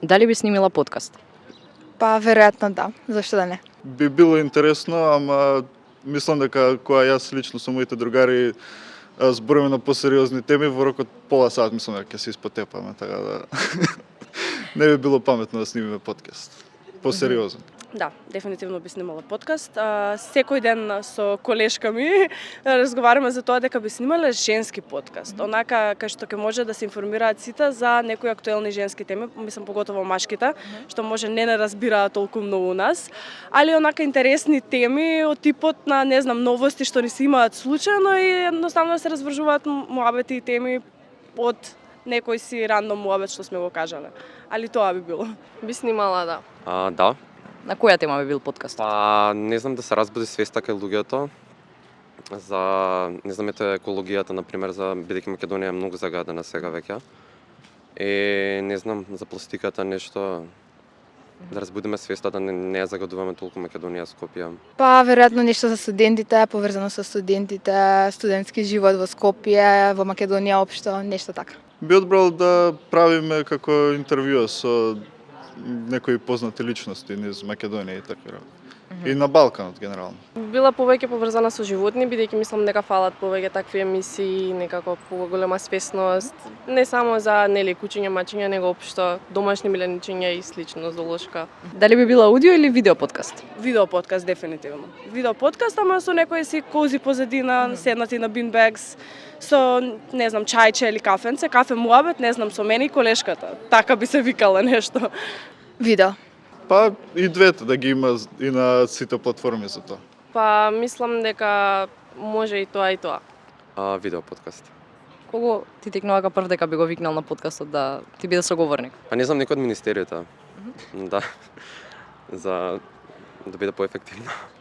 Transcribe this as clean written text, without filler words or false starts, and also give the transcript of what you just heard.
Дали би снимила подкаст? Па веројатно да, зашто да не? Би било интересно, ама мислам дека кога јас лично со моите другари збориме на посериозни теми, во рокот пола сат мислам дека ќе се испотепаме, така да не би било паметно да снимиме подкаст. Посериозен. Да, дефинитивно би снимала подкаст. Секој ден со колешка ми разговараме за тоа дека би снимале женски подкаст. Онака кај што ќе може да се информираат сите за некои актуелни женски теми, мислам поготово машките, што може не разбираат толку многу нас, али онака интересни теми од типот на, не знам, новости што ни се имаат случајно и едноставно се развржуваат муабети и теми од некој си рандом муабет што сме го кажале. Али тоа би било. Би снимала, да. Да. На која тема би бил подкаст? Па, не знам, да се разбуди свеста кај луѓето за, не знам, ето екологијата, например, за бидејќи Македонија е многу загадена сега веќе. И не знам, за пластиката нешто, да разбудиме свеста да не ја загадуваме толку Македонија, Скопје. Па веројатно нешто за студентите, поврзано со студентите, студентски живот во Скопје, во Македонија општо, нешто така. Би одбрал да правиме како интервјуа со некои познати личности низ Македонија и така. И на Балканот генерално. Била повеќе поврзана со животни, бидејќи мислам дека фалат повеќе такви емисии, некако поголема свесност, не само за кучиња, мачиња, него општо домашни миленичиња и слично зоолошка. Дали би била аудио или видео подкаст? Видео подкаст дефинитивно. Видео подкаст, ама со некој си кози позадина, седнати на бинбегс, со, не знам, чајче или кафенце, кафе муабет, не знам, со мене и колешката. Така би се викала нешто. Видео. Па и двете да ги има и на сите платформи за тоа. Па мислам дека може и тоа и тоа. Видео подкаст. Кого ти текнува ка прв дека би го викнал на подкастот да ти биде соговорник? Па не знам, некој од министеријата. Да. За да биде поефективно.